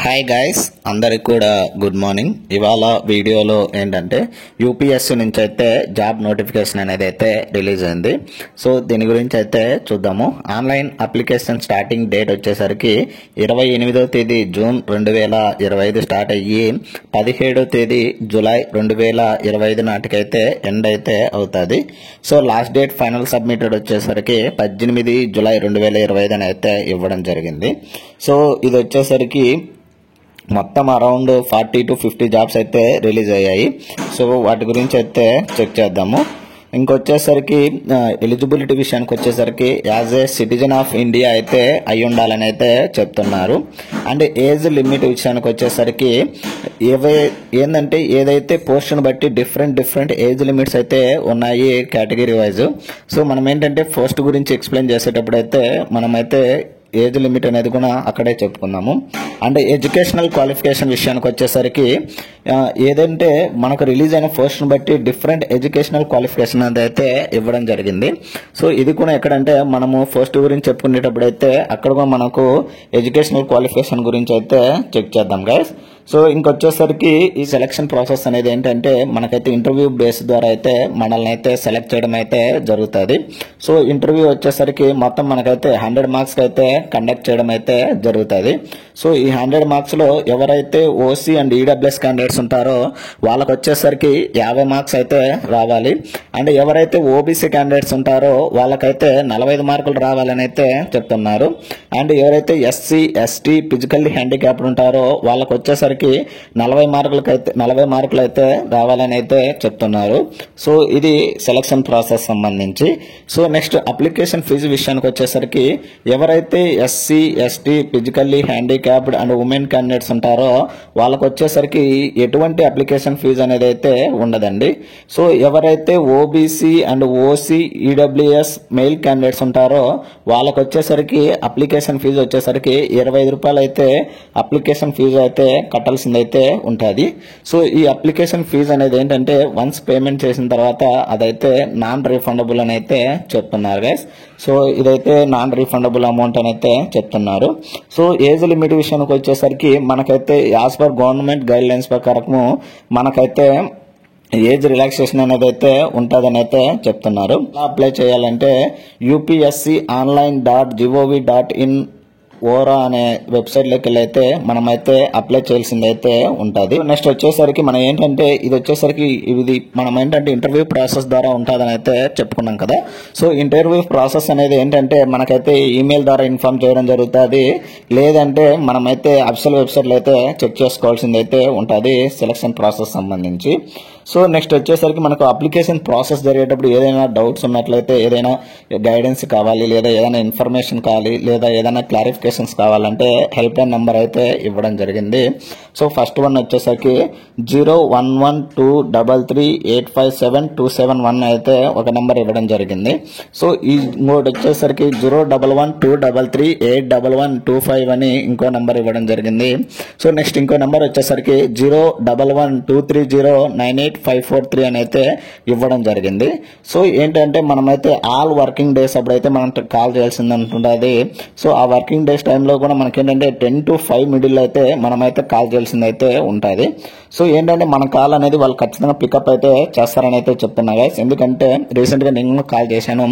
Hi guys, అందరికి కూడా good morning. ఇవాళ వీడియోలో ఏంటంటే యూపీఎస్సీ నుంచి అయితే జాబ్ నోటిఫికేషన్ అనేది అయితే రిలీజ్ అయింది. సో దీని గురించి అయితే చూద్దాము. ఆన్లైన్ అప్లికేషన్ స్టార్టింగ్ డేట్ వచ్చేసరికి 28వ తేదీ జూన్ 2025 స్టార్ట్ అయ్యి 17వ తేదీ జూలై 2025 నాటికైతే ఎండ్ అయితే అవుతుంది. So last date final submitted వచ్చేసరికి 18 జూలై 2025 అని అయితే ఇవ్వడం జరిగింది. సో ఇది వచ్చేసరికి మొత్తం అరౌండ్ 40 to 50 జాబ్స్ అయితే రిలీజ్ అయ్యాయి. సో వాటి గురించి అయితే చెక్ చేద్దాము. ఇంకొచ్చేసరికి ఎలిజిబిలిటీ విషయానికి వచ్చేసరికి as a citizen of India అయితే అయి ఉండాలని అయితే చెప్తున్నారు. అండ్ ఏజ్ లిమిట్ విషయానికి వచ్చేసరికి ఏంటంటే ఏదైతే పోస్ట్ని బట్టి డిఫరెంట్ ఏజ్ లిమిట్స్ అయితే ఉన్నాయి కేటగిరీ వైజ్. సో మనం ఏంటంటే పోస్ట్ గురించి ఎక్స్ప్లెయిన్ చేసేటప్పుడు అయితే మనమైతే ఏజ్ లిమిట్ అనేది కూడా అక్కడే చెప్పుకుందాము. అండ్ ఎడ్యుకేషనల్ క్వాలిఫికేషన్ విషయానికి వచ్చేసరికి ఏదంటే మనకు రిలీజ్ అయిన పోస్ట్ని బట్టి డిఫరెంట్ ఎడ్యుకేషనల్ క్వాలిఫికేషన్ అనేది అయితే ఇవ్వడం జరిగింది. సో ఇది కూడా ఎక్కడంటే మనము పోస్ట్ గురించి చెప్పుకునేటప్పుడు అయితే అక్కడ కూడా మనకు ఎడ్యుకేషనల్ క్వాలిఫికేషన్ గురించి అయితే చెక్ చేద్దాం గైస్. సో ఇంకొచ్చేసరికి ఈ సెలక్షన్ ప్రాసెస్ అనేది ఏంటంటే మనకైతే ఇంటర్వ్యూ బేస్ ద్వారా అయితే మనల్ని అయితే సెలెక్ట్ చేయడం అయితే జరుగుతుంది. సో ఇంటర్వ్యూ వచ్చేసరికి మొత్తం మనకైతే 100 మార్క్స్ అయితే కండక్ట్ చేయడం అయితే జరుగుతుంది. సో ఈ 100 మార్క్స్ లో ఎవరైతే ఓసీ అండ్ ఈడబ్ల్యూఎస్ క్యాండిడేట్స్ ఉంటారో వాళ్ళకి వచ్చేసరికి 50 మార్క్స్ అయితే రావాలి. అండ్ ఎవరైతే ఓబీసీ క్యాండిడేట్స్ ఉంటారో వాళ్ళకైతే 45 మార్కులు రావాలని అయితే చెప్తున్నారు. అండ్ ఎవరైతే ఎస్సీ ఎస్టీ ఫిజికల్లీ హ్యాండిక్యాప్డ్ ఉంటారో వాళ్ళకి వచ్చేసరికి 40 మార్కులు అయితే రావాలని అయితే చెప్తున్నారు. సో ఇది సెలక్షన్ ప్రాసెస్ సంబంధించి. సో నెక్స్ట్ అప్లికేషన్ ఫీజు విషయానికి వచ్చేసరికి ఎవరైతే SC ST physically handicapped and women candidates ఉంటారో వాళ్ళకి వచ్చేసరికి ఎటువంటి అప్లికేషన్ ఫీజు అనేది అయితే ఉండదండి. సో ఎవరైతే OBC and OC EWS mail candidates ఉంటారో వాళ్ళకి వచ్చేసరికి అప్లికేషన్ ఫీజు వచ్చేసరికి 25 రూపాయలు అయితే అప్లికేషన్ ఫీజు అయితే కట్టాల్సిందైతే ఉంటుంది. సో ఈ అప్లికేషన్ ఫీజు అనేది ఏంటంటే వన్స్ పేమెంట్ చేసిన తర్వాత అదైతే నాన్ రీఫండబుల్ అని అయితే చెప్తున్నారు గైస్. సో ఇదైతే నాన్ రీఫండబుల్ అమౌంట్ అని అయితే చెప్తున్నారు. సో ఏజ్ లిమిట్ విషయానికి వచ్చేసరికి మనకైతే as per government guide lines ప్రకారము మనకైతే ఏజ్ రిలాక్సేషన్ అనేది అయితే ఉంటుందని అయితే చెప్తున్నారు. అప్లై చేయాలంటే upsc.online.gov.in ఓరా అనే వెబ్సైట్ లోకి వెళ్ళైతే మనమైతే అప్లై చేయాల్సింది అయితే ఉంటుంది. నెక్స్ట్ వచ్చేసరికి మనం ఏంటంటే ఇది వచ్చేసరికి ఇది మనం ఏంటంటే ఇంటర్వ్యూ ప్రాసెస్ ద్వారా ఉంటుందని అయితే చెప్పుకున్నాం కదా. సో ఇంటర్వ్యూ ప్రాసెస్ అనేది ఏంటంటే మనకైతే ఈమెయిల్ ద్వారా ఇన్ఫార్మ్ చేయడం జరుగుతుంది. లేదంటే మనమైతే అఫీషియల్ వెబ్సైట్లో అయితే చెక్ చేసుకోవాల్సింది అయితే ఉంటుంది సెలక్షన్ ప్రాసెస్ సంబంధించి. సో నెక్స్ట్ వచ్చేసరికి మనకు అప్లికేషన్ ప్రాసెస్ జరిగేటప్పుడు ఏదైనా డౌట్స్ ఉన్నట్లయితే ఏదైనా గైడెన్స్ కావాలి లేదా ఏదైనా ఇన్ఫర్మేషన్ కావాలి లేదా ఏదైనా క్లారిఫికేషన్స్ కావాలంటే హెల్ప్ లైన్ నెంబర్ అయితే ఇవ్వడం జరిగింది. సో ఫస్ట్ వన్ వచ్చేసరికి 011233857271 అయితే ఒక నెంబర్ ఇవ్వడం జరిగింది. సో ఈ ఇంకోటి వచ్చేసరికి 011233811225 అని ఇంకో నెంబర్ ఇవ్వడం జరిగింది. సో నెక్స్ట్ ఇంకో నెంబర్ వచ్చేసరికి 0112309854 అని అయితే ఇవ్వడం జరిగింది. సో ఏంటంటే మనమైతే ఆల్ వర్కింగ్ డేస్ అప్పుడైతే మనం కాల్ చేయాల్సింది ఉంటుంది. సో ఆ వర్కింగ్ డేస్ టైంలో కూడా మనకి ఏంటంటే 10 to 5 మిడిల్ అయితే మనమైతే కాల్ చేయాల్సింది అయితే ఉంటుంది. సో ఏంటంటే మన కాల్ అనేది వాళ్ళు ఖచ్చితంగా పికప్ అయితే చేస్తారని అయితే చెప్తున్నా గైస్. ఎందుకంటే రీసెంట్గా నేను కాల్ చేశాను.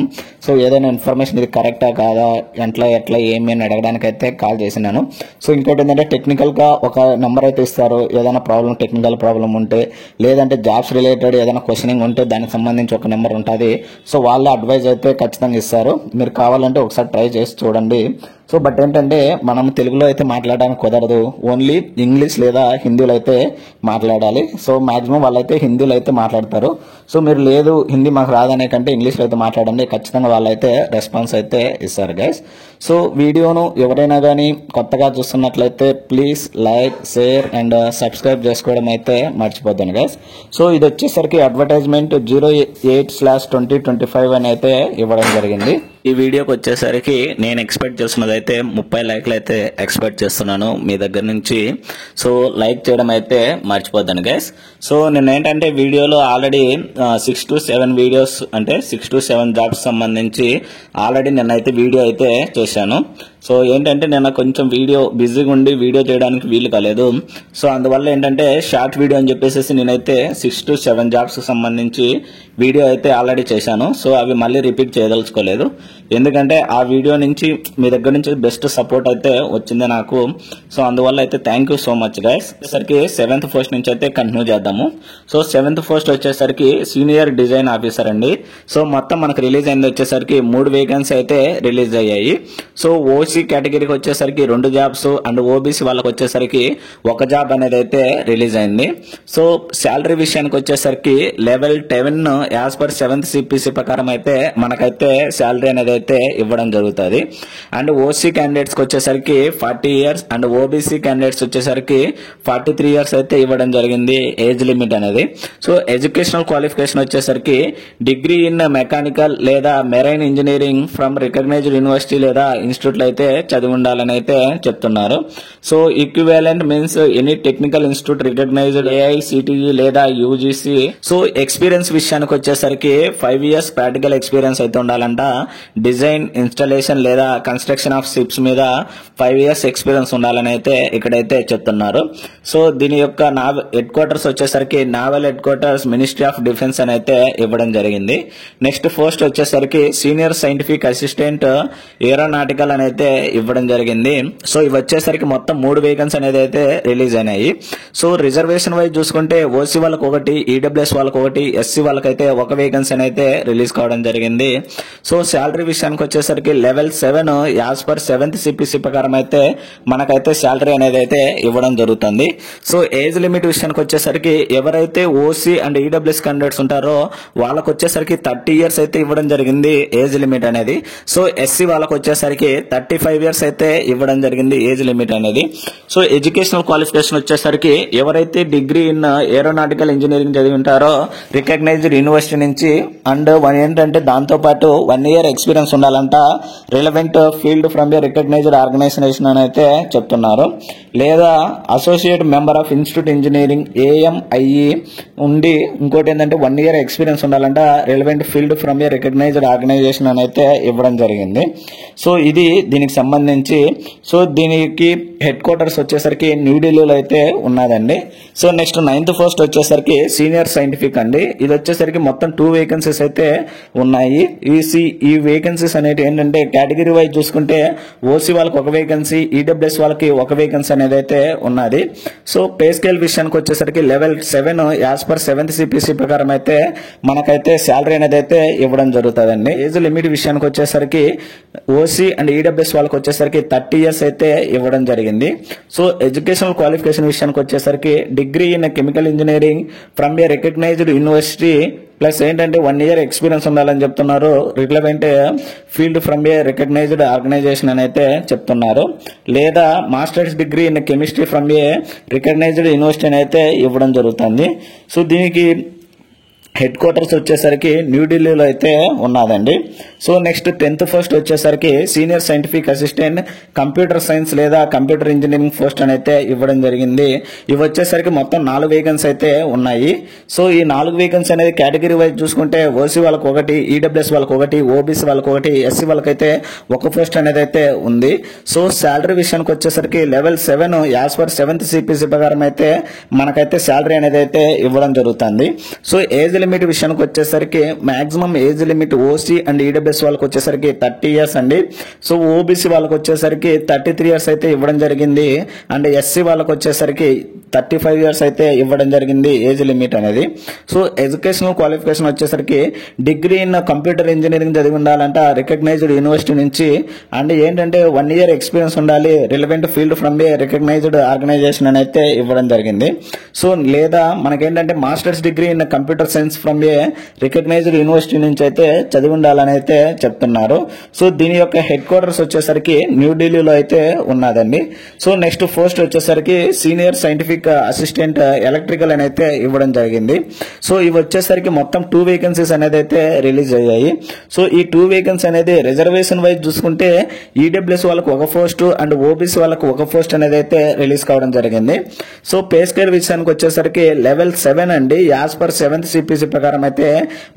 సో ఏదైనా ఇన్ఫర్మేషన్ ఇది కరెక్టా కాదా ఎట్లా ఏమి అని అడగడానికి అయితే కాల్ చేసినాను. సో ఇంకోటి ఏంటంటే టెక్నికల్గా ఒక నెంబర్ అయితే ఇస్తారు. ఏదైనా టెక్నికల్ ప్రాబ్లం ఉంటే లేదంటే జాబ్స్ రిలేటెడ్ ఏదైనా క్వశ్చనింగ్ ఉంటే దానికి సంబంధించి ఒక నెంబర్ ఉంటుంది. సో వాళ్ళ అడ్వైజ్ అయితే ఖచ్చితంగా ఇస్తారు. మీరు కావాలంటే ఒకసారి ట్రై చేసి చూడండి. సో బట్ ఏంటంటే మనం తెలుగులో అయితే మాట్లాడడానికి కుదరదు. ఓన్లీ ఇంగ్లీష్ లేదా హిందీలో అయితే మాట్లాడాలి. సో మాక్సిమం వాళ్ళైతే హిందీలో అయితే మాట్లాడతారు. సో మీరు లేదు హిందీ మాకు రాదనే కంటే ఇంగ్లీష్లో అయితే మాట్లాడండి, ఖచ్చితంగా వాళ్ళైతే రెస్పాన్స్ అయితే ఇస్తారు గైస్. సో వీడియోను ఎవరైనా కానీ కొత్తగా చూస్తున్నట్లయితే please like share and subscribe చేసుకోవడం అయితే మర్చిపోద్దాను గైస్. సో ఇది వచ్చేసరికి అడ్వర్టైజ్మెంట్ 08/2025 అని అయితే ఇవ్వడం జరిగింది. ఈ వీడియోకి వచ్చేసరికి నేను ఎక్స్పెక్ట్ చేస్తున్నది అయితే 30 లైక్లు అయితే ఎక్స్పెక్ట్ చేస్తున్నాను మీ దగ్గర నుంచి. సో లైక్ చేయడం అయితే మర్చిపోద్దాను గైస్. సో నేను ఏంటంటే వీడియోలో ఆల్రెడీ 6 to 7 వీడియోస్ అంటే 6 to 7 జాబ్స్ సంబంధించి ఆల్రెడీ నిన్నైతే వీడియో అయితే చేశాను. సో ఏంటంటే నేను కొంచెం వీడియో బిజీగా ఉండి వీడియో చేయడానికి వీలు కాలేదు. సో అందువల్ల ఏంటంటే షార్ట్ వీడియో అని చెప్పేసి నేనైతే 6 to 7 జాబ్స్ సంబంధించి వీడియో అయితే ఆల్రెడీ చేశాను. సో అవి మళ్ళీ రిపీట్ చేయదలుచుకోలేదు, ఎందుకంటే ఆ వీడియో నుంచి మీ దగ్గర నుంచి బెస్ట్ సపోర్ట్ అయితే వచ్చింది నాకు. సో అందువల్ల అయితే thank you so much guys. వచ్చేసరికి 7th పోస్ట్ నుంచి అయితే కంటిన్యూ చేద్దాము. సో 7th పోస్ట్ వచ్చేసరికి సీనియర్ డిజైన్ ఆఫీసర్ అండి. సో మొత్తం మనకు రిలీజ్ అయింది వచ్చేసరికి 3 వేకెన్సీ అయితే రిలీజ్ అయ్యాయి. సో ఓసీ కేటగిరీకి వచ్చేసరికి 2 జాబ్స్ అండ్ ఓబీసీ వాళ్ళకి వచ్చేసరికి 1 జాబ్ అనేది అయితే రిలీజ్ అయింది. సో శాలరీ విషయానికి వచ్చేసరికి level 10 as per 7th CPC ప్రకారం అయితే మనకైతే శాలరీ అనేది అయితే ఇవ్వడం జరుగుతుంది. అండ్ ఓసీ క్యాండిడేట్స్ కి వచ్చేసరికి 40 years అండ్ ఓబీసీ క్యాండిడేట్స్ వచ్చేసరికి 43 years అయితే ఇవ్వడం జరిగింది ఏజ్ లిమిట్ అనేది. సో ఎడ్యుకేషనల్ క్వాలిఫికేషన్ వచ్చేసరికి డిగ్రీ ఇన్ మెకానికల్ లేదా marine engineering from recognised university లేదా ఇన్స్టిట్యూట్ లో అయితే చదివి ఉండాలని అయితే చెప్తున్నారు. So equivalent means any technical institute recognised AICTE లేదా UGC. సో ఎక్స్పీరియన్స్ విషయానికి వచ్చేసరికి 5 years ప్రాక్టికల్ ఎక్స్పీరియన్స్ అయితే ఉండాలంట. డిజైన్, ఇన్స్టాలేషన్ లేదా కన్స్ట్రక్షన్ ఆఫ్ షిప్స్ మీద 5 years ఎక్స్పీరియన్స్ ఉండాలని అయితే ఇక్కడైతే చెప్తున్నారు. సో దీని యొక్క హెడ్ క్వార్టర్స్ వచ్చేసరికి naval headquarters, ministry of defence అని అయితే ఇవ్వడం జరిగింది. నెక్స్ట్ పోస్ట్ వచ్చేసరికి సీనియర్ సైంటిఫిక్ అసిస్టెంట్ ఏరోనాటికల్ అని అయితే ఇవ్వడం జరిగింది. సో ఇవి వచ్చేసరికి మొత్తం 3 వేకెన్సీ అనేది అయితే రిలీజ్ అయినాయి. సో రిజర్వేషన్ వైజ్ చూసుకుంటే ఓసీ వాళ్ళకి 1, ఈడబ్ల్యూఎస్ వాళ్ళకి 1, ఎస్సీ వాళ్ళకైతే 1 వేకెన్సీ అయితే రిలీజ్ కావడం జరిగింది. సో శాలరీ విషయానికి వచ్చేసరికి level 7 as per 7th CPC ప్రకారం అయితే మనకైతే శాలరీ అనేది అయితే ఇవ్వడం జరుగుతుంది. సో ఏజ్ లిమిట్ విషయానికి వచ్చేసరికి ఎవరైతే ఓసీ అండ్ ఈడబ్ల్యూఎస్ క్యాండిడేట్స్ ఉంటారో వాళ్ళకి వచ్చేసరికి 30 years అయితే ఇవ్వడం జరిగింది ఏజ్ లిమిట్ అనేది. సో ఎస్సీ వాళ్ళకి వచ్చేసరికి 35 years అయితే ఇవ్వడం జరిగింది ఏజ్ లిమిట్ అనేది. సో ఎడ్యుకేషనల్ క్వాలిఫికేషన్ వచ్చేసరికి ఎవరైతే డిగ్రీ ఇన్ ఏరోనాటికల్ ఇంజనీరింగ్ చదివి ఉంటారో రికగ్నైజ్డ్ యూనివర్సిటీ నుంచి అండ్ ఏంటంటే దాంతో పాటు 1 year ఎక్స్పీరియన్స్ ఉండాలంట. Relevant field from a recognised organisation అని అయితే చెప్తున్నారు. లేదా associate member of institute engineering AMIE ఉండి ఇంకోటి ఏంటంటే 1 year ఎక్స్పీరియన్స్ ఉండాలంట. Relevant field from a recognised organisation అని అయితే ఇవ్వడం జరిగింది. సో ఇది దీనికి సంబంధించి. సో దీనికి హెడ్ క్వార్టర్స్ వచ్చేసరికి న్యూఢిల్లీలో అయితే ఉన్నదండి. సో నెక్స్ట్ 9th పోస్ట్ వచ్చేసరికి సీనియర్ సైంటిఫిక్ అండి. ఇది వచ్చేసరికి మొత్తం 2 వేకెన్సీస్ అయితే ఉన్నాయి. ఈ వేకెన్సీస్ అనేవి ఏంటంటే కేటగిరీ వైజ్ చూసుకుంటే ఓసీ వాళ్ళకి 1 వేకెన్సీ, ఈడబ్ల్యూఎస్ వాళ్ళకి 1 వేకెన్సీ అనేది అయితే ఉన్నది. సో పే స్కేల్ విషయానికి వచ్చేసరికి level 7 as per 7th CPC ప్రకారం అయితే మనకైతే శాలరీ అనేది అయితే ఇవ్వడం జరుగుతుందండి. ఏజ్ లిమిట్ విషయానికి వచ్చేసరికి ఓసీ అండ్ ఈడబ్ల్యూఎస్ వాళ్ళకి వచ్చేసరికి 30 years అయితే ఇవ్వడం జరిగింది. సో ఎడ్యుకేషనల్ క్వాలిఫికేషన్ విషయానికి వచ్చేసరికి degree in chemical engineering from a recognised university plus ఏంటంటే 1 year ఎక్స్పీరియన్స్ ఉండాలని చెప్తున్నారు. Relevant field from a recognised organisation అని అయితే చెప్తున్నారు. లేదా masters degree in chemistry from a recognised university అని అయితే ఇవ్వడం జరుగుతుంది. సో దీనికి హెడ్ క్వార్టర్స్ వచ్చేసరికి న్యూఢిల్లీలో అయితే ఉన్నదండి. సో నెక్స్ట్ 10th పోస్ట్ వచ్చేసరికి senior scientific assistant computer science లేదా కంప్యూటర్ ఇంజనీరింగ్ పోస్ట్ అని అయితే ఇవ్వడం జరిగింది. ఇవి వచ్చేసరికి మొత్తం 4 వేకెన్సీ అయితే ఉన్నాయి. సో ఈ 4 వేకెన్సీ అనేది కేటగిరీ వైజ్ చూసుకుంటే ఓసీ వాళ్ళకి 1, ఈడబ్ల్యూఎస్ వాళ్ళకి 1, ఓబీసీ వాళ్ళకి 1, ఎస్సీ వాళ్ళకైతే 1 పోస్ట్ అనేది అయితే ఉంది. సో శాలరీ విషయానికి వచ్చేసరికి level 7 as per 7th CPC ప్రకారం అయితే మనకైతే శాలరీ అనేది అయితే ఇవ్వడం జరుగుతుంది. సో ఏజ్ లిమిట్ విషయానికి వచ్చేసరికి maximum age limit OC and EWS వాళ్ళకి వచ్చేసరికి 30 years అండి. సో ఓబీసీ వాళ్ళకి వచ్చేసరికి 33 years అయితే ఇవ్వడం జరిగింది. అండ్ ఎస్సీ వాళ్ళకి వచ్చేసరికి 35 years అయితే ఇవ్వడం జరిగింది ఏజ్ లిమిట్ అనేది. సో ఎడ్యుకేషనల్ క్వాలిఫికేషన్ వచ్చేసరికి డిగ్రీ ఇన్ కంప్యూటర్ ఇంజనీరింగ్ చదివి ఉండాలంట రికగ్నైజ్డ్ యూనివర్సిటీ నుంచి. అండ్ ఏంటంటే 1 year ఎక్స్పీరియన్స్ ఉండాలి. Relevant field from a recognised organisation అని అయితే ఇవ్వడం జరిగింది. సో లేదా మనకేంటంటే masters degree in computer science from a recognised university నుంచి అయితే చదివి ఉండాలని అయితే చెప్తున్నారు. సో దీని యొక్క హెడ్ క్వార్టర్స్ వచ్చేసరికి న్యూఢిల్లీలో అయితే ఉన్నదండి. సో నెక్స్ట్ పోస్ట్ వచ్చేసరికి సీనియర్ సైంటిఫిక్ అసిస్టెంట్ ఎలక్ట్రికల్ అని అయితే ఇవ్వడం జరిగింది. సో ఇవి వచ్చేసరికి మొత్తం 2 వేకెన్సీస్ అనేది అయితే రిలీజ్ అయ్యాయి. సో ఈ 2 వేకెన్సీ అనేది రిజర్వేషన్ వైజ్ చూసుకుంటే ఈడబ్ల్యూఎస్ వాళ్ళకి 1 పోస్ట్ అండ్ ఓబీసీ వాళ్ళకి 1 పోస్ట్ అనేది అయితే రిలీజ్ కావడం జరిగింది. సో పే స్కేల్ విషయానికి వచ్చేసరికి లెవెల్ 7 అండి as per 7th CPC CPC ప్రకారం అయితే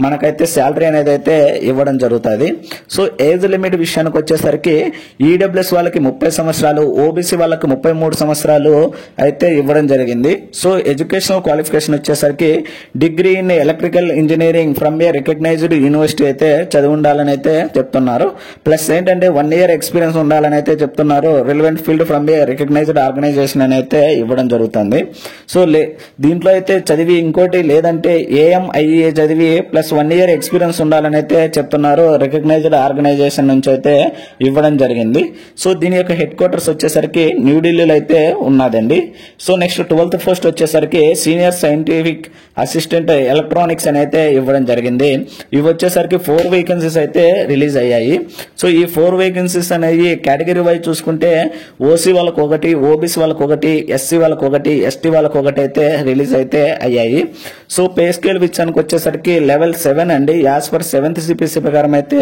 మనకైతే శాలరీ అనేది అయితే ఇవ్వడం జరుగుతుంది. సో ఏజ్ లిమిట్ విషయానికి వచ్చేసరికి ఈడబ్ల్యూఎస్ వాళ్ళకి 30 సంవత్సరాలు, ఓబీసీ వాళ్ళకి 33 సంవత్సరాలు అయితే ఇవ్వడం జరిగింది. సో ఎడ్యుకేషనల్ క్వాలిఫికేషన్ వచ్చేసరికి degree in electrical engineering from a recognised university అయితే చదివి ఉండాలని అయితే చెప్తున్నారు. ప్లస్ ఏంటంటే 1 year ఎక్స్పీరియన్స్ ఉండాలని అయితే చెప్తున్నారు. Relevant field from a recognised organisation అని అయితే ఇవ్వడం జరుగుతుంది. సో దీంట్లో అయితే చదివి ఇంకోటి లేదంటే ఏఎంఐఏ చదివి ప్లస్ 1 year ఎక్స్పీరియన్స్ ఉండాలని అయితే చెప్తున్నారు. రికగ్నైజ్డ్ ఆర్గనైజేషన్ నుంచి అయితే ఇవ్వడం జరిగింది. సో దీని యొక్క హెడ్ క్వార్టర్స్ వచ్చేసరికి న్యూఢిల్లీలో అయితే ఉన్నదండి. సో నెక్స్ట్ 12th పోస్ట్ వచ్చేసరికి సీనియర్ సైంటిఫిక్ అసిస్టెంట్ ఎలక్ట్రానిక్స్ అని అయితే ఇవ్వడం జరిగింది. ఇవి వచ్చేసరికి 4 వేకెన్సీస్ అయితే రిలీజ్ అయ్యాయి. సో ఈ 4 వేకెన్సీస్ అనేవి కేటగిరీ వైజ్ చూసుకుంటే ఓసీ వాళ్ళకు ఒకటి, ఓబీసీ వాళ్ళకు ఒకటి, ఎస్సీ వాళ్ళకు ఒకటి, ఎస్టీ వాళ్ళకు ఒకటి అయితే రిలీజ్ అయితే అయ్యాయి. సో పే స్కేల్ విషయానికి వచ్చేసరికి లెవెల్ 7 అండి. యాజ్ పర్ 7th సిపిసి ప్రకారం అయితే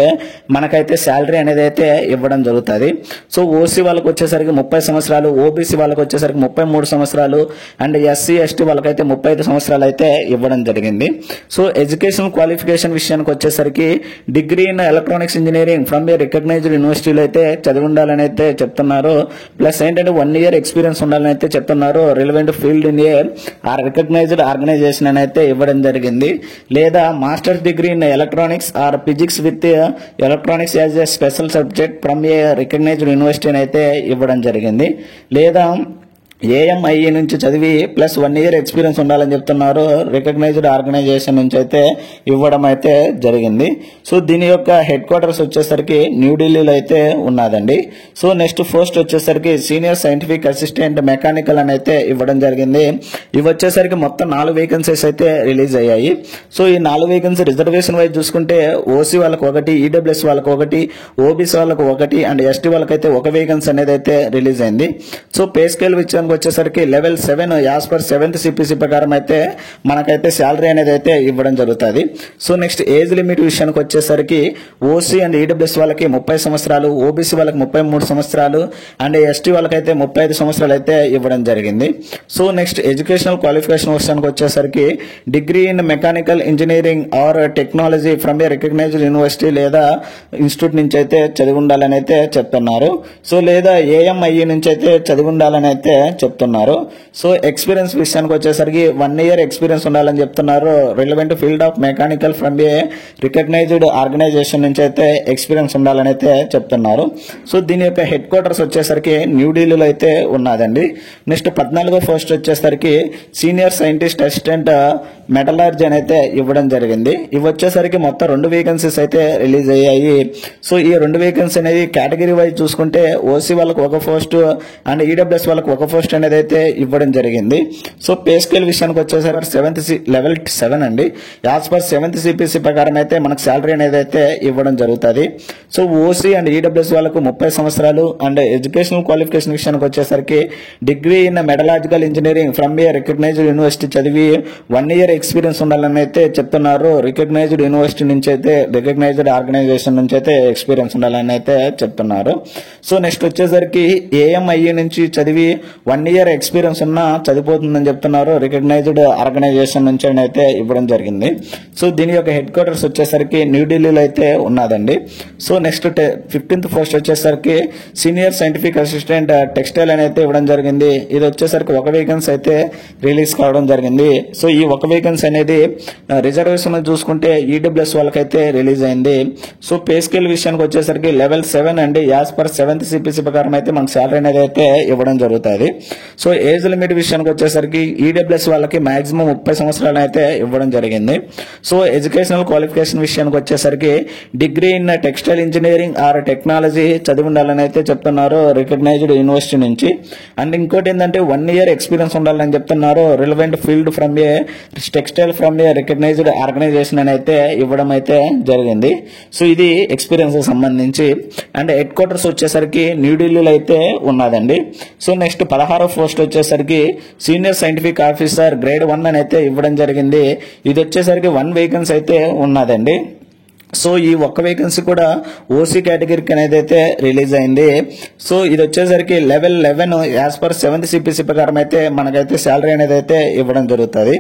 మనకైతే శాలరీ అనేది అయితే ఇవ్వడం జరుగుతుంది. సో ఓసీ వాళ్ళకి వచ్చేసరికి 30 సంవత్సరాలు, ఓబీసీ వాళ్ళకి వచ్చేసరికి 33 సంవత్సరాలు అండ్ ఎస్సీ ఎస్టీ వాళ్ళకైతే 35 సంవత్సరాలు అయితే ఇవ్వడం జరిగింది. సో ఎడ్యుకేషన్ క్వాలిఫికేషన్ విషయానికి వచ్చేసరికి degree in electronics engineering from a recognised యూనివర్సిటీలో అయితే చదివి ఉండాలని అయితే చెప్తున్నారు. ప్లస్ ఏంటంటే 1 year ఎక్స్పీరియన్స్ ఉండాలని అయితే చెప్తున్నారు. Relevant field in a recognised organisation అని అయితే ఇవ్వడం జరిగింది. లేదా masters degree in electronics or physics with electronics as a special subject from a recognised university అని అయితే ఇవ్వడం జరిగింది. లేదా ఏఎంఐఏ నుంచి చదివి ప్లస్ 1 year ఎక్స్పీరియన్స్ ఉండాలని చెప్తున్నారు. రికగ్నైజ్డ్ ఆర్గనైజేషన్ నుంచి అయితే ఇవ్వడం అయితే జరిగింది. సో దీని యొక్క హెడ్ క్వార్టర్స్ వచ్చేసరికి న్యూఢిల్లీలో అయితే ఉన్నదండి. సో నెక్స్ట్ పోస్ట్ వచ్చేసరికి సీనియర్ సైంటిఫిక్ అసిస్టెంట్ మెకానికల్ అని అయితే ఇవ్వడం జరిగింది. ఇవి వచ్చేసరికి మొత్తం 4 వేకెన్సీస్ అయితే రిలీజ్ అయ్యాయి. సో ఈ 4 వేకెన్సీ రిజర్వేషన్ వైజ్ చూసుకుంటే ఓసీ వాళ్ళకు ఒకటి, ఈడబ్ల్యూఎస్ వాళ్ళకు ఒకటి, ఓబీసీ వాళ్ళకు ఒకటి అండ్ ఎస్టీ వాళ్ళకైతే ఒక వేకెన్సీ అనేది అయితే రిలీజ్ అయింది. సో పే స్కేల్ విషయానికి వచ్చేసరికి level 7 as per 7th CPC ప్రకారం అయితే మనకైతే శాలరీ అనేది అయితే ఇవ్వడం జరుగుతుంది. సో నెక్స్ట్ ఏజ్ లిమిట్ విషయానికి వచ్చేసరికి ఓసీ అండ్ ఈడబ్ల్యూఎస్ వాళ్ళకి 30 సంవత్సరాలు, ఓబీసీ వాళ్ళకి 33 సంవత్సరాలు అండ్ ఎస్టీ వాళ్ళకైతే 35 సంవత్సరాలు అయితే ఇవ్వడం జరిగింది. సో నెక్స్ట్ ఎడ్యుకేషనల్ క్వాలిఫికేషన్ విషయానికి వచ్చేసరికి degree in mechanical engineering or technology from a recognised university లేదా ఇన్స్టిట్యూట్ నుంచి అయితే చదివి ఉండాలని అయితే చెప్తున్నారు. సో లేదా ఏఎంఐఏ నుంచి అయితే చదివి ఉండాలని అయితే చెప్తున్నారు. సో ఎక్స్పీరియన్స్ విషయానికి వచ్చేసరికి 1 year ఎక్స్పీరియన్స్ ఉండాలని చెప్తున్నారు. Relevant field of mechanical from a recognised organisation నుంచి అయితే ఎక్స్పీరియన్స్ ఉండాలని అయితే చెప్తున్నారు. సో దీని యొక్క హెడ్ క్వార్టర్స్ వచ్చేసరికి న్యూఢిల్లీలో అయితే ఉన్నదండి. నెక్స్ట్ 14వ పోస్ట్ వచ్చేసరికి సీనియర్ సైంటిస్ట్ అసిస్టెంట్ మెటలర్జీ అని అయితే ఇవ్వడం జరిగింది. ఇవి వచ్చేసరికి మొత్తం 2 వేకెన్సీస్ అయితే రిలీజ్ అయ్యాయి. సో ఈ 2 వేకెన్సీ అనేది కేటగిరీ వైజ్ చూసుకుంటే ఓసీ వాళ్ళకు ఒక పోస్ట్ అండ్ ఈడబ్ల్యూఎస్ వాళ్ళకు ఒక పోస్ట్ అనేది అయితే ఇవ్వడం జరిగింది. సో పే స్కేల్ విషయానికి వచ్చేసరికి లెవెల్ 7 అండి. యాజ్ పర్ 7th సిపిసి ప్రకారం అయితే మనకు శాలరీ అనేది అయితే ఇవ్వడం జరుగుతుంది. సో ఓసీ అండ్ ఈడబ్ల్యూఎస్ వాళ్ళకు 30 సంవత్సరాలు అండ్ ఎడ్యుకేషనల్ క్వాలిఫికేషన్ విషయానికి వచ్చేసరికి degree in metallurgical engineering from a recognised university చదివి 1 year ఎక్స్పీరియన్స్ ఉండాలని అయితే చెప్తున్నారు. రికగ్నైజ్డ్ యూనివర్సిటీ నుంచి అయితే రికగ్నైజ్డ్ ఆర్గనైజేషన్ నుంచి అయితే ఎక్స్పీరియన్స్ ఉండాలని అయితే చెప్తున్నారు. సో నెక్స్ట్ వచ్చేసరికి ఏఎంఐఏ నుంచి చదివి 1 year ఎక్స్పీరియన్స్ ఉన్నా చదిపోతుందని చెప్తున్నారు. రికగ్నైజ్డ్ ఆర్గనైజేషన్ నుంచి అయితే ఇవ్వడం జరిగింది. సో దీని యొక్క హెడ్ క్వార్టర్స్ వచ్చేసరికి న్యూఢిల్లీలో అయితే ఉన్నదండి. సో నెక్స్ట్ 15th పోస్ట్ వచ్చేసరికి సీనియర్ సైంటిఫిక్ అసిస్టెంట్ టెక్స్టైల్ అని అయితే ఇవ్వడం జరిగింది. ఇది వచ్చేసరికి ఒక వేకెన్సీ అయితే రిలీజ్ కావడం జరిగింది. సో ఈ ఒక వేకెన్సీ అనేది రిజర్వేషన్ చూసుకుంటే ఈడబ్ల్యూఎస్ వాళ్ళకైతే రిలీజ్ అయింది. సో పే స్కేల్ విషయానికి వచ్చేసరికి లెవెల్ 7 అండి. యాజ్ పర్ 7th సిపిసి ప్రకారం అయితే మనకు శాలరీ అనేది అయితే ఇవ్వడం జరుగుతుంది. సో ఏజ్ లిమిట్ విషయానికి వచ్చేసరికి ఈడబ్ల్యూఎస్ వాళ్ళకి మాక్సిమం 30 సంవత్సరాలు అయితే ఇవ్వడం జరిగింది. సో ఎడ్యుకేషనల్ క్వాలిఫికేషన్ విషయానికి వచ్చేసరికి degree in textile engineering or technology చదివి ఉండాలని అయితే చెప్తున్నారు రికగ్నైజ్డ్ యూనివర్సిటీ నుంచి. అండ్ ఇంకోటి ఏంటంటే 1 year ఎక్స్పీరియన్స్ ఉండాలని చెప్తున్నారు. Relevant field from a textile from a recognised organisation అని అయితే ఇవ్వడం అయితే జరిగింది. సో ఇది ఎక్స్పీరియన్స్ సంబంధించి. అండ్ హెడ్ క్వార్టర్స్ వచ్చేసరికి న్యూఢిల్లీలో అయితే ఉన్నదండి. సో నెక్స్ట్ 16వ పోస్ట్ వచ్చేసరికి సీనియర్ సైంటిఫిక్ ఆఫీసర్ గ్రేడ్ 1 అని అయితే ఇవ్వడం జరిగింది. ఇది వచ్చేసరికి 1 వేకెన్సీ అయితే ఉన్నదండి. సో ఈ ఒక్క వేకెన్సీ కూడా ఓసీ కేటగిరీకి అనేది అయితే రిలీజ్ అయింది. సో ఇది వచ్చేసరికి level 11 as per 7th CPC ప్రకారం అయితే మనకైతే శాలరీ అనేది అయితే ఇవ్వడం జరుగుతుంది.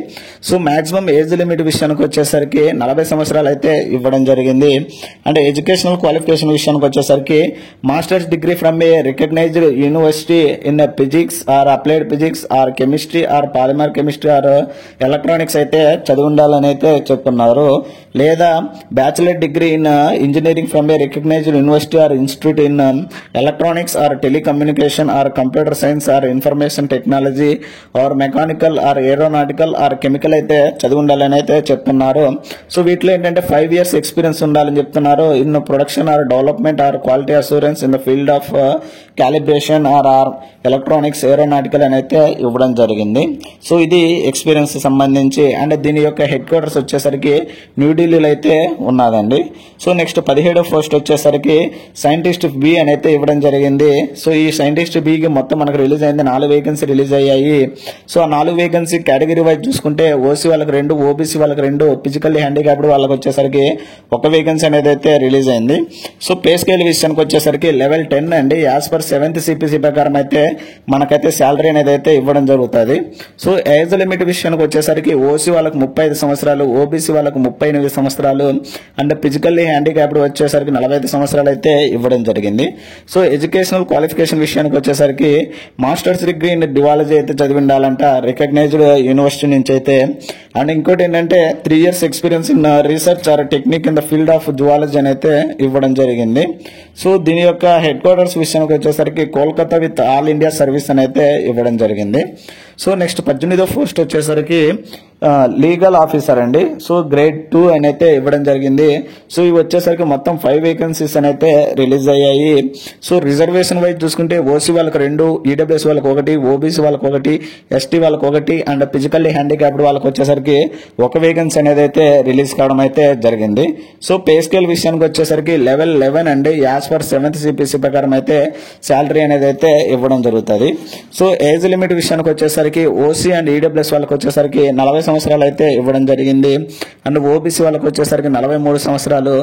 సో మాక్సిమం ఏజ్ లిమిట్ విషయానికి వచ్చేసరికి 40 సంవత్సరాలు అయితే ఇవ్వడం జరిగింది. అంటే ఎడ్యుకేషనల్ క్వాలిఫికేషన్ విషయానికి వచ్చేసరికి masters degree from a recognised university in physics or applied physics or chemistry or polymer chemistry or electronics అయితే చదివి ఉండాలని అయితే చెప్తున్నారు. లేదా bachelor degree in engineering from a recognized university or institute in electronics or telecommunication or computer science or information technology or mechanical or aeronautical or chemical అయితే చదివి ఉండాలని అయితే చెప్తున్నారు. సో వీటిలో ఏంటంటే 5 years ఎక్స్పీరియన్స్ ఉండాలని చెప్తున్నారు in production or development are quality assurance in the field of calibration or electronics aeronautical అని అయితే ఇవ్వడం జరిగింది. సో ఇది ఎక్స్పీరియన్స్ సంబంధించి. అండ్ దీని యొక్క హెడ్ క్వార్టర్స్ వచ్చేసరికి న్యూఢిల్లీలో అయితే ఉన్నదండి. సో నెక్స్ట్ 17వ పోస్ట్ వచ్చేసరికి సైంటిస్ట్ బి అని అయితే ఇవ్వడం జరిగింది. సో ఈ సైంటిస్ట్ బికి మొత్తం మనకు రిలీజ్ అయింది 4 వేకెన్సీ రిలీజ్ అయ్యాయి. సో ఆ 4 వేకెన్సీ కేటగిరీ వైజ్ చూసుకుంటే ఓసీ వాళ్ళకి 2, ఓబీసీ వాళ్ళకి 2, ఫిజికల్లీ హ్యాండిక్యాప్డ్ వాళ్ళకి వచ్చేసరికి 1 వేకెన్సీ అనేది అయితే రిలీజ్ అయింది. సో పే స్కేల్ విషయానికి వచ్చేసరికి లెవెల్ 10 అండి. యాజ్ పర్ 7th CPC ప్రకారం అయితే మనకైతే శాలరీ అనేది అయితే ఇవ్వడం జరుగుతుంది. సో ఏజ్ లిమిట్ విషయానికి వచ్చేసరికి ఓసీ వాళ్ళకి 35 సంవత్సరాలు, ఓబీసీ వాళ్ళకి 38 సంవత్సరాలు అండ్ ఫిజికల్లీ హ్యాండిక్యాప్డ్ వచ్చేసరికి 45 సంవత్సరాలు అయితే ఇవ్వడం జరిగింది. సో ఎడ్యుకేషనల్ క్వాలిఫికేషన్ విషయానికి వచ్చేసరికి మాస్టర్స్ డిగ్రీ ఇన్ డివాలజీ అయితే చదివి ఉండాలంట రికగ్నైజ్డ్ యూనివర్సిటీ నుంచి అయితే. అండ్ ఇంకోటి ఏంటంటే 3 years experience in research or technique in the field of zoology అని అయితే ఇవ్వడం జరిగింది. సో దీని యొక్క హెడ్ క్వార్టర్స్ విషయానికి వచ్చేసరికి Kolkata with all India service అని అయితే ఇవ్వడం జరిగింది. సో నెక్స్ట్ 18వ పోస్ట్ వచ్చేసరికి లీగల్ ఆఫీసర్ అండి. సో గ్రేడ్ 2 అని అయితే ఇవ్వడం జరిగింది. సో ఇవి వచ్చేసరికి మొత్తం 5 వేకెన్సీస్ అని అయితే రిలీజ్ అయ్యాయి. సో రిజర్వేషన్ వైజ్ చూసుకుంటే ఓసీ వాళ్ళకి 2, ఈడబ్ల్యూఎస్ వాళ్ళకి 1, ఓబీసీ వాళ్ళకి 1, ఎస్టీ వాళ్ళకి 1 అండ్ ఫిజికల్లీ హ్యాండిక్యాప్డ్ వాళ్ళకి వచ్చేసరికి 1 వేకెన్సీ అనేది అయితే రిలీజ్ కావడం అయితే జరిగింది. సో పే స్కేల్ విషయానికి వచ్చేసరికి లెవెల్ 11 అండి. యాజ్ పర్ 7th CPC ప్రకారం అయితే శాలరీ అనేది అయితే ఇవ్వడం జరుగుతుంది. సో ఏజ్ లిమిట్ విషయానికి వచ్చేసరికి ఓసీ అండ్ ఈడబ్ల్యూఎస్ వాళ్ళకి వచ్చేసరికి 40 సంవత్సరాలు అయితే ఇవ్వడం జరిగింది. అండ్ ఓబీసీ వాళ్ళకి వచ్చేసరికి 43 సంవత్సరాలు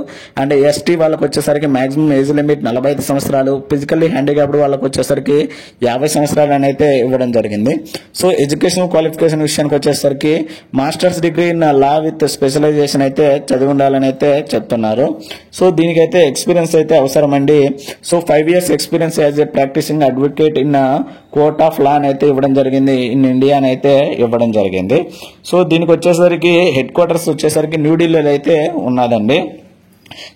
అండ్ ఎస్టీ వాళ్ళకి వచ్చేసరికి మాక్సిమం ఏజ్ లిమిట్ 45 సంవత్సరాలు, ఫిజికల్లీ హ్యాండిక్యాప్డ్ వాళ్ళకి వచ్చేసరికి 50 సంవత్సరాలు అని అయితే ఇవ్వడం జరిగింది. సో ఎడ్యుకేషనల్ క్వాలిఫికేషన్ విషయానికి వచ్చేసరికి masters degree in law with specialisation అయితే చదివి ఉండాలని అయితే చెప్తున్నారు. సో దీనికైతే ఎక్స్పీరియన్స్ అయితే అవసరం అండి. So 5 years experience as a practising advocate in court of law అని అయితే ఇవ్వడం జరిగింది. ఇన్ ఇండియా అని అయితే ఇవ్వడం జరిగింది. సో దీనికి వచ్చేసరికి హెడ్ క్వార్టర్స్ వచ్చేసరికి న్యూఢిల్లీలో అయితే ఉన్నదండి.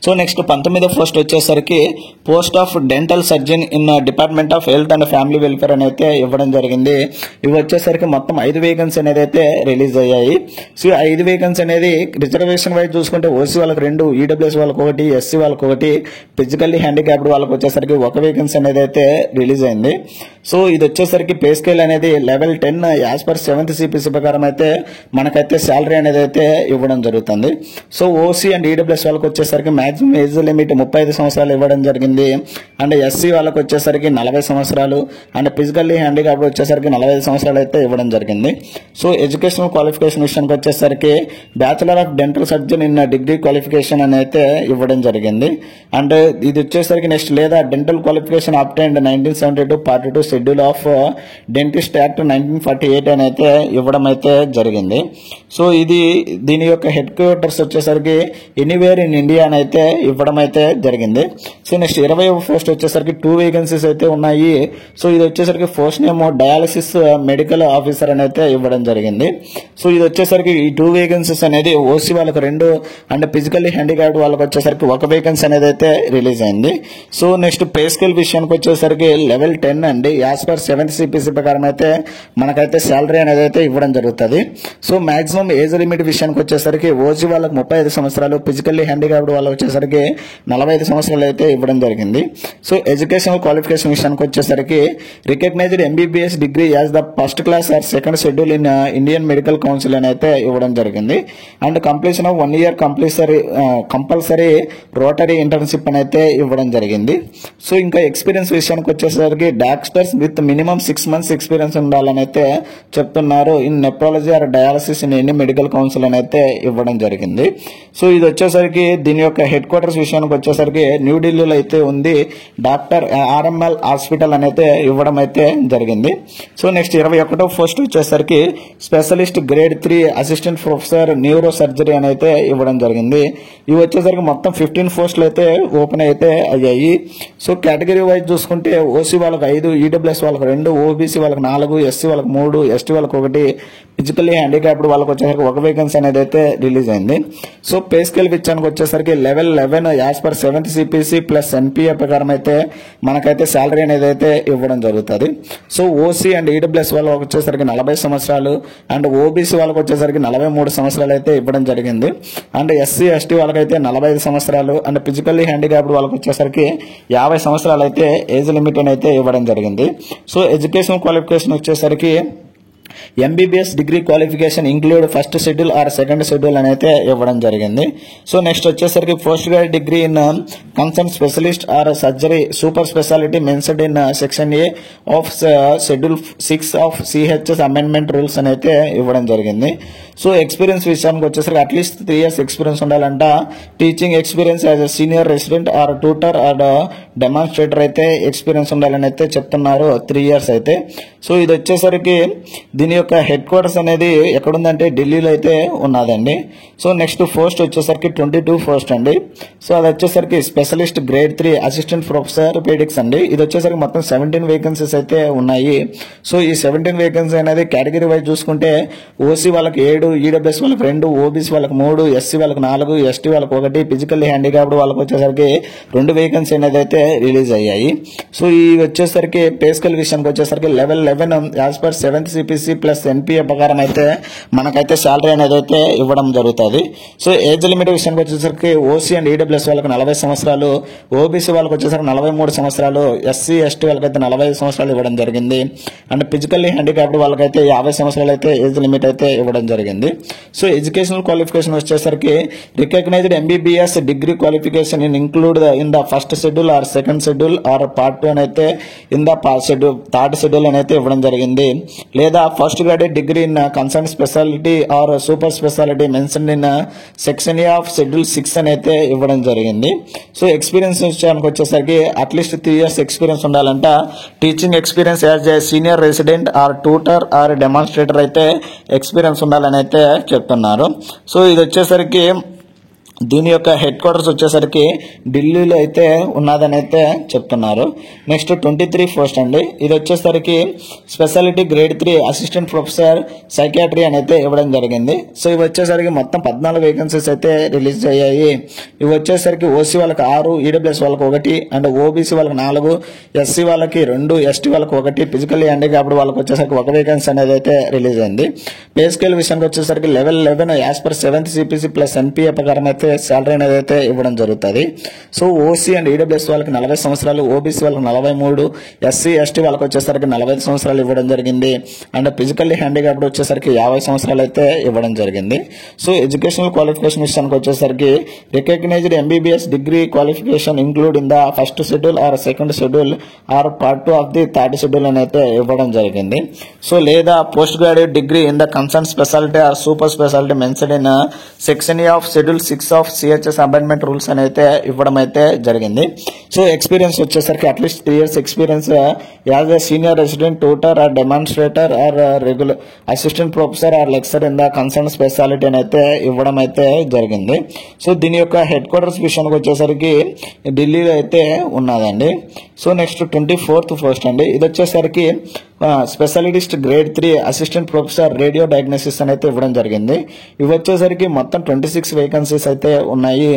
సో నెక్స్ట్ 19వ పోస్ట్ వచ్చేసరికి post of dental surgeon in department of health and family welfare అని అయితే ఇవ్వడం జరిగింది. ఇవి వచ్చేసరికి మొత్తం 5 వేకెన్సీ అనేది అయితే రిలీజ్ అయ్యాయి. సో 5 వేకెన్సీ అనేది రిజర్వేషన్ వైజ్ చూసుకుంటే ఓసీ వాళ్ళకి 2, ఈడబ్ల్యూఎస్ వాళ్ళకి 1, ఎస్సీ వాళ్ళకి 1, ఫిజికల్లీ హ్యాండిక్యాప్డ్ వాళ్ళకి వచ్చేసరికి 1 వేకెన్సీ అనేది అయితే రిలీజ్ అయింది. సో ఇది వచ్చేసరికి పే స్కేల్ అనేది level 10 as per 7th CPC ప్రకారం అయితే మనకైతే శాలరీ అనేది అయితే ఇవ్వడం జరుగుతుంది. సో ఓసీ అండ్ ఈడబ్ల్యూఎస్ వాళ్ళకి వచ్చేసరికి మాక్సిమం ఏజ్ లిమిట్ 35 సంవత్సరాలు ఇవ్వడం జరిగింది. అండ్ ఎస్సీ వాళ్ళకి వచ్చేసరికి 40 సంవత్సరాలు అండ్ ఫిజికల్లీ హ్యాండిక్యాప్డ్ వచ్చేసరికి 45 సంవత్సరాలు అయితే ఇవ్వడం జరిగింది. సో ఎడ్యుకేషనల్ క్వాలిఫికేషన్ విషయానికి వచ్చేసరికి bachelor of dental surgeon in degree qualification అని అయితే ఇవ్వడం జరిగింది. అండ్ ఇది వచ్చేసరికి నెక్స్ట్ లేదా dental qualification obtained 1972 Part 2 schedule of dentist act 1948 అని అయితే ఇవ్వడం అయితే జరిగింది. సో ఇది దీని యొక్క హెడ్ క్వార్టర్స్ వచ్చేసరికి ఎనీవేర్ ఇన్ ఇండియా అని అయితే ఇవ్వడం అయితే జరిగింది. సో నెక్స్ట్ 20వ పోస్ట్ వచ్చేసరికి 2 వేకెన్సీస్ అయితే ఉన్నాయి. సో ఇది వచ్చేసరికి post name dialysis medical officer అని అయితే ఇవ్వడం జరిగింది. సో ఇది వచ్చేసరికి ఈ 2 వేకెన్సీస్ అనేది ఓసీ వాళ్ళకి 2 అండ్ ఫిజికల్లీ హ్యాండిక్యాప్డ్ వాళ్ళకి వచ్చేసరికి 1 వేకెన్సీ అనేది అయితే రిలీజ్ అయింది. సో నెక్స్ట్ పే స్కేల్ విషయానికి వచ్చేసరికి లెవెల్ 10 అండి. యాజ్ పర్ 7th CPC ప్రకారం అయితే మనకైతే శాలరీ అనేది అయితే ఇవ్వడం జరుగుతుంది. సో మాక్సిమం ఏజ్ లిమిట్ విషయానికి వచ్చేసరికి ఓసీ వాళ్ళకి 35 సంవత్సరాలు, ఫిజికల్లీ హ్యాండిక్యాప్డ్ వాళ్ళకి వచ్చేసరికి 45 సంవత్సరాలు అయితే ఇవ్వడం జరిగింది. సో ఎడ్యుకేషనల్ క్వాలిఫికేషన్ విషయానికి వచ్చేసరికి recognised MBBS degree as the first class or second schedule in Indian medical council అని అయితే ఇవ్వడం జరిగింది. And completion of 1 year compulsory rotary internship అని అయితే ఇవ్వడం జరిగింది. సో ఇంకా ఎక్స్పీరియన్స్ విషయానికి వచ్చేసరికి doctors with minimum 6 months experience ఉండాలని అయితే చెప్తున్నారు. In nephrology or dialysis in Indian medical council అని అయితే ఇవ్వడం జరిగింది. సో ఇది వచ్చేసరికి దీని యొక్క హెడ్ క్వార్టర్స్ విషయానికి వచ్చేసరికి న్యూఢిల్లీలో అయితే ఉంది. డాక్టర్ ఆర్ఎంఎల్ హాస్పిటల్ అనేది ఇవ్వడం అయితే జరిగింది. సో నెక్స్ట్ 21వ పోస్ట్ వచ్చేసరికి specialist grade 3 assistant professor neuro surgery అని అయితే ఇవ్వడం జరిగింది. ఇవి వచ్చేసరికి మొత్తం 15 పోస్టులు అయితే ఓపెన్ అయితే అయ్యాయి. సో కేటగిరీ వైజ్ చూసుకుంటే ఓసీ వాళ్ళకి 5, ఈడబ్ల్యూఎస్ వాళ్ళకి 2, ఓబీసీ వాళ్ళకి 4, ఎస్సీ వాళ్ళకి 3, ఎస్టీ వాళ్ళకి 1, ఫిజికల్లీ హ్యాండిక్యాప్డ్ వాళ్ళకి వచ్చేసరికి 1 వేకెన్సీ అనేది అయితే రిలీజ్ అయింది. సో పే స్కేల్ విషయానికి వచ్చేసరికి level 11 as per 7th CPC plus NPA ప్రకారం అయితే మనకైతే శాలరీ అనేది అయితే ఇవ్వడం జరుగుతుంది. సో ఓసీ అండ్ ఈడబ్ల్యూఎస్ వాళ్ళకి వచ్చేసరికి 40 సంవత్సరాలు అండ్ ఓబీసీ వాళ్ళకి వచ్చేసరికి 43 సంవత్సరాలు అయితే ఇవ్వడం జరిగింది. అండ్ ఎస్సీ ఎస్టీ వాళ్ళకైతే 45 సంవత్సరాలు అండ్ ఫిజికల్లీ హ్యాండిక్యాప్డ్ వాళ్ళకి వచ్చేసరికి 50 సంవత్సరాలు అయితే ఏజ్ లిమిట్ అయితే ఇవ్వడం జరిగింది. సో ఎడ్యుకేషన్ క్వాలిఫికేషన్ వచ్చేసరికి MBBS degree qualification include first schedule or second schedule అని అయితే ఇవ్వడం జరిగింది. సో నెక్స్ట్ వచ్చేసరికి post graduate degree in concern specialist or surgery super speciality mentioned in section A of schedule 6 of CHS amendment rules అని అయితే ఇవ్వడం జరిగింది. So experience విషయానికి వచ్చేసరికి అట్లీస్ట్ 3 years ఎక్స్పీరియన్స్ ఉండాలంట. Teaching experience as a senior resident or tutor or demonstrator అయితే experience ఉండాలని అయితే చెప్తున్నారు 3 years అయితే. సో ఇది వచ్చేసరికి దీని యొక్క హెడ్ క్వార్టర్స్ అనేది ఎక్కడుందంటే ఢిల్లీలో అయితే ఉన్నదండి. సో నెక్స్ట్ పోస్ట్ వచ్చేసరికి 22 పోస్ట్ అండి. సో అది వచ్చేసరికి స్పెషలిస్ట్ గ్రేడ్ 3 అసిస్టెంట్ ప్రొఫెసర్ పీడిక్స్ అండి. ఇది వచ్చేసరికి మొత్తం 17 వేకెన్సీస్ అయితే ఉన్నాయి. సో ఈ 17 వేకెన్సీ అనేది కేటగిరీ వైజ్ చూసుకుంటే ఓసీ వాళ్ళకి 7, ఈడబ్ల్యూఎస్ వాళ్ళకి 2, ఓబీసీ వాళ్ళకి 3, ఎస్సీ వాళ్ళకి 4, ఎస్టీ వాళ్ళకి 1, ఫిజికల్లీ హ్యాండిక్యాప్డ్ వాళ్ళకి వచ్చేసరికి 2 వేకెన్సీ అనేది అయితే రిలీజ్ అయ్యాయి. సో ఈ వచ్చేసరికి పే స్కేల్ విషయానికి వచ్చేసరికి level 11 as per 7th CPC plus NPA ప్రకారం అయితే మనకైతే శాలరీ అనేది అయితే ఇవ్వడం జరుగుతుంది. సో ఏజ్ లిమిట్ విషయానికి వచ్చేసరికి ఓసీ అండ్ ఈడబ్ల్యూఎస్ వాళ్ళకి 40 సంవత్సరాలు, ఓబీసీ వాళ్ళకి వచ్చేసరికి 43 సంవత్సరాలు, ఎస్సీ ఎస్టీ వాళ్ళకైతే 45 సంవత్సరాలు ఇవ్వడం జరిగింది. అండ్ ఫిజికల్లీ హ్యాండిక్యాప్డ్ వాళ్ళకైతే 50 సంవత్సరాలు అయితే ఏజ్ లిమిట్ అయితే ఇవ్వడం జరిగింది. సో ఎడ్యుకేషనల్ క్వాలిఫికేషన్ వచ్చేసరికి recognised MBBS degree qualification in include in the first schedule or second schedule or part 2 అని అయితే ఇన్ ద థర్డ్ షెడ్యూల్ అని అయితే ఇవ్వడం జరిగింది. లేదా first graduate degree in concern speciality or super speciality mentioned in section A of schedule 6 అని అయితే ఇవ్వడం జరిగింది. సో ఎక్స్పీరియన్స్ విషయానికి వచ్చేసరికి అట్లీస్ట్ 3 years ఎక్స్పీరియన్స్ ఉండాలంట. Teaching experience as a senior resident or tutor or demonstrator అయితే ఎక్స్పీరియన్స్ ఉండాలని అయితే చెప్తున్నారు. సో ఇది వచ్చేసరికి దీని యొక్క హెడ్ క్వార్టర్స్ వచ్చేసరికి ఢిల్లీలో అయితే ఉన్నదని అయితే చెప్తున్నారు. నెక్స్ట్ 23 పోస్ట్ అండి. ఇది వచ్చేసరికి speciality grade 3 assistant professor psychiatry అని అయితే ఇవ్వడం జరిగింది. సో ఇవి వచ్చేసరికి మొత్తం 14 వేకెన్సీస్ అయితే రిలీజ్ అయ్యాయి. ఇవి వచ్చేసరికి ఓసీ వాళ్ళకి 6, ఈడబ్ల్యూఎస్ వాళ్ళకి 1 అండ్ ఓబీసీ వాళ్ళకి 4, ఎస్సీ వాళ్ళకి 2, ఎస్టీ వాళ్ళకి 1, ఫిజికల్లీ హ్యాండిక్యాప్డ్ వాళ్ళకి వచ్చేసరికి 1 వేకెన్సీ అనేది అయితే రిలీజ్ అయింది. పే స్కేల్ విషయానికి వచ్చేసరికి level 11 as per 7th CPC plus NPA ప్రకారం అయితే శాలరీ అనేది అయితే ఇవ్వడం జరుగుతుంది. సో ఓసీ అండ్ ఈడబ్ల్యూఎస్ వాళ్ళకి 40 సంవత్సరాలు, ఓబీసీ వాళ్ళకి 43, ఎస్సీ ఎస్టీ వాళ్ళకి వచ్చేసరికి 45 సంవత్సరాలు ఇవ్వడం జరిగింది. అండ్ ఫిజికల్లీ హ్యాండిక్యాప్డ్ వచ్చేసరికి 50 సంవత్సరాలు అయితే ఇవ్వడం జరిగింది. సో ఎడ్యుకేషనల్ క్వాలిఫికేషన్ విషయానికి వచ్చేసరికి recognised MBBS degree qualification include in the first schedule or second schedule or part 2 of the third schedule అని అయితే ఇవ్వడం జరిగింది. సో లేదా post graduate degree in the concern speciality or super speciality mentioned in section A of schedule 6 of CHS amendment rules అని అయితే ఇవ్వడం అయితే జరిగింది. సో ఎక్స్పీరియన్స్ వచ్చేసరికి at least 3 years experience as a senior resident tutor or demonstrator are regular assistant professor or lecturer in the concern speciality అని అయితే ఇవ్వడం అయితే జరిగింది. సో దీని యొక్క హెడ్ క్వార్టర్స్ విషయానికి వచ్చేసరికి ఢిల్లీలో అయితే ఉన్నదండి. సో నెక్స్ట్ 24th పోస్ట్ అండి. ఇది వచ్చేసరికి specialist grade 3 assistant professor radio diagnosis అని అయితే ఇవ్వడం జరిగింది. ఇవి వచ్చేసరికి మొత్తం 26 వేకెన్సీస్ అయితే ఉన్నాయి.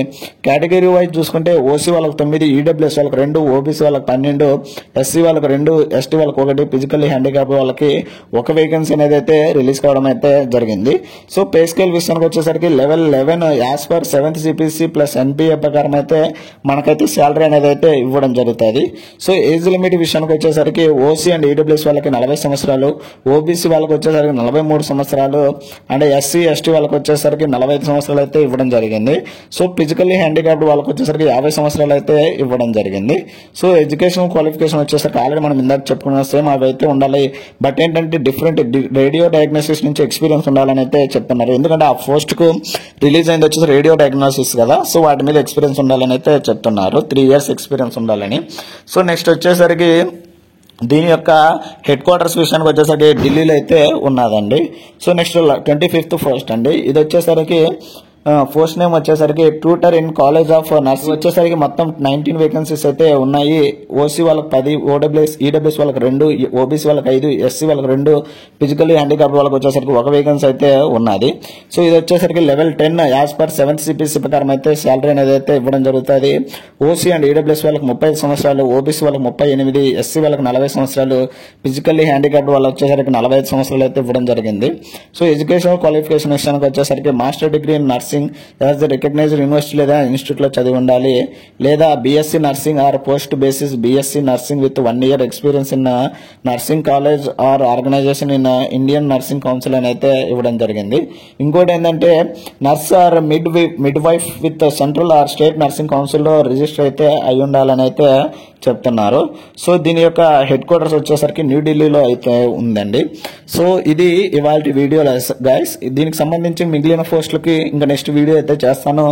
కేటగిరీ వైజ్ చూసుకుంటే ఓసీ వాళ్ళకి 9, ఈడబ్ల్యూఎస్ వాళ్ళకి 2, ఓబీసీ వాళ్ళకి 12, ఎస్సీ వాళ్ళకి 2, ఎస్టీ వాళ్ళకి 1, ఫిజికల్లీ హ్యాండిక్యాప్ వాళ్ళకి 1 వేకెన్సీ అనేది అయితే రిలీజ్ కావడం అయితే జరిగింది. సో పే స్కేల్ విషయానికి వచ్చేసరికి level 11 as per 7th CPC plus NPA ప్రకారం అయితే మనకైతే శాలరీ అనేది అయితే ఇవ్వడం జరుగుతుంది. సో ఏజ్ లిమిట్ విషయానికి వచ్చేసరికి ఓసీ అండ్ ఈడబ్ల్యూఎస్ వాళ్ళకి వచ్చేసరికి 40 సంవత్సరాలు, ఓబీసీ వాళ్ళకి వచ్చేసరికి 43 సంవత్సరాలు, అండ్ ఎస్సీ ఎస్టీ వాళ్ళకి వచ్చేసరికి 45 సంవత్సరాలు అయితే ఇవ్వడం జరిగింది. సో ఫిజికల్లీ హ్యాండిక్యాప్డ్ వాళ్ళకి వచ్చేసరికి 50 సంవత్సరాలు అయితే ఇవ్వడం జరిగింది. సో ఎడ్యుకేషన్ క్వాలిఫికేషన్ వచ్చేసరికి ఆల్రెడీ మనం ఇందాక చెప్పుకున్న సేమ్ అవి అయితే ఉండాలి. బట్ ఏంటంటే డిఫరెంట్ రేడియో డయాగ్నోసిస్ నుంచి ఎక్స్పీరియన్స్ ఉండాలని అయితే చెప్తున్నారు. ఎందుకంటే ఆ పోస్ట్ కు రిలీజ్ అయింది వచ్చేసి రేడియో డయాగ్నోసిస్ కదా, సో వాటి మీద ఎక్స్పీరియన్స్ ఉండాలని అయితే చెప్తున్నారు. 3 years ఎక్స్పీరియన్స్ ఉండాలని. సో నెక్స్ట్ వచ్చేసరికి దీని యొక్క హెడ్ క్వార్టర్స్ విషయానికి వచ్చేసరికి ఢిల్లీలో అయితే ఉన్నదండి. సో నెక్స్ట్ 25th పోస్ట్ అండి. ఇది వచ్చేసరికి పోస్ట్ నేమ్ వచ్చేసరికి tutor in college of nursing వచ్చేసరికి మొత్తం 19 వేకెన్సీస్ అయితే ఉన్నాయి. ఓసీ వాళ్ళకి 10, ఓడబ్ల్యూఎస్ ఈడబ్ల్యూఎస్ వాళ్ళకి 2, ఓబీసీ వాళ్ళకి 5, ఎస్సీ వాళ్ళకి 2, ఫిజికల్లీ హ్యాండిక్యాప్ వాళ్ళకి వచ్చేసరికి 1 వేకెన్సీ అయితే ఉన్నది. సో ఇది వచ్చేసరికి level 10 as per 7th CPC ప్రకారం అయితే శాలరీ అనేది అయితే ఇవ్వడం జరుగుతుంది. ఓసీ అండ్ ఈడబ్ల్యూఎస్ వాళ్ళకి 35 సంవత్సరాలు, ఓబీసీ వాళ్ళకి 38, ఎస్సీ వాళ్ళకి 40 సంవత్సరాలు, ఫిజికల్లీ హ్యాండిక్యాప్ వాళ్ళకి వచ్చేసరికి 45 సంవత్సరాలు అయితే ఇవ్వడం జరిగింది. సో ఎడ్యుకేషన్ క్వాలిఫికేషన్ విషయానికి వచ్చేసరికి master degree in nursing as the recognised university లేదా ఇన్స్టిట్యూట్ లో చదివి ఉండాలి, లేదా BSc nursing or post basis BSc nursing with 1 year experience in nursing college or organisation in Indian nursing council అని అయితే ఇవ్వడం జరిగింది. ఇంకోటి ఏంటంటే nurse or midwife with central or state nursing council లో రిజిస్టర్ అయితే అయి ఉండాలని అయితే చెప్తున్నారు. సో దీని యొక్క హెడ్ క్వార్టర్స్ వచ్చేసరికి న్యూఢిల్లీలో అయితే ఉందండి. సో ఇది ఇవాళ వీడియో గైస్. దీనికి సంబంధించి మిగిలిన పోస్టులకి ఇంకా నెక్స్ట్ వీడియో అయితే చేస్తాను.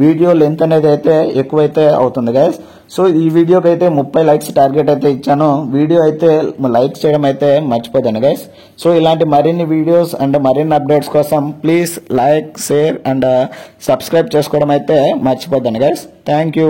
వీడియో లెంత్ అనేది అయితే ఎక్కువైతే అవుతుంది గైస్. సో ఈ వీడియోకి అయితే 30 likes టార్గెట్ అయితే ఇచ్చాను. వీడియో అయితే లైక్ చేయడం అయితే మర్చిపోతాను గైస్. సో ఇలాంటి మరిన్ని వీడియోస్ అండ్ మరిన్ని అప్డేట్స్ కోసం please like, share and subscribe చేసుకోవడం అయితే మర్చిపోతాను గైస్. Thank you.